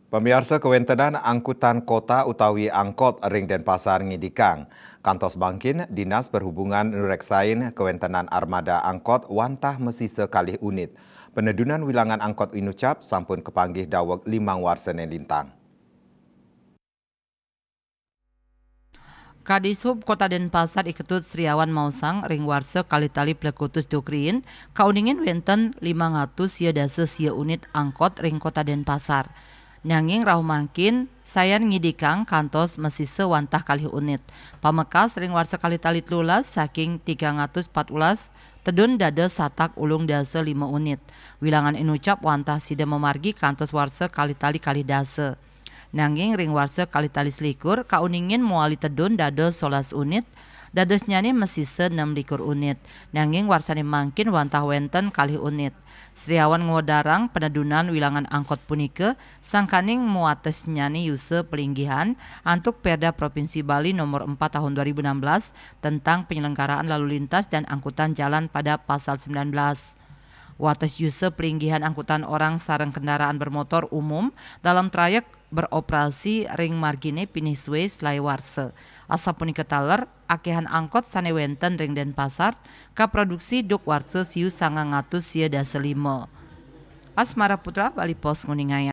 Pemirsa kewentenan angkutan kota utawi angkot ring Denpasar ngidikang. Kantos Bangkin, Dinas Perhubungan nureksain kewentenan armada angkot wantah mesi sekalih unit. Penedunan wilangan angkot inucap sampun kepanggih daweg 5 warsene lintang. Kadishub Kota Denpasar Iketut Sriawan Mausang ring warsa kali-tali plekutus Dukriin kauningin wenten 500 sia dase sia unit angkot ring Kota Denpasar. Nanging rauh mangkin sayan ngidikang kantos mesise wantah kalih unit. Pamekas ring warsa kali-tali lulas saking 314 tedun dada satak ulung dase 5 unit. Wilangan inucap wantah sida memargi kantos warsa kali-tali kali dase. Nanging ring warsa kali-tali selikur kauningin muali tedun dados 11 unit dados nyani mesise 6 unit. Nanging warsane mangkin wantah wenten kalih unit. Sriawan ngodarang penedunan wilangan angkot punike sangkaning muates nyani yuse pelinggihan antuk Perda Provinsi Bali nomor 4 tahun 2016 tentang penyelenggaraan lalu lintas dan angkutan jalan pada pasal 19. Wates yuse pelinggihan angkutan orang sareng kendaraan bermotor umum dalam trayek beroperasi ring margine piniswe selai warse. Asa punika taler akehan angkot sanewenten ring Denpasar ka produksi duk warse siu 900 sia dase 5. Asmara Putra Bali Pos Nguningaya.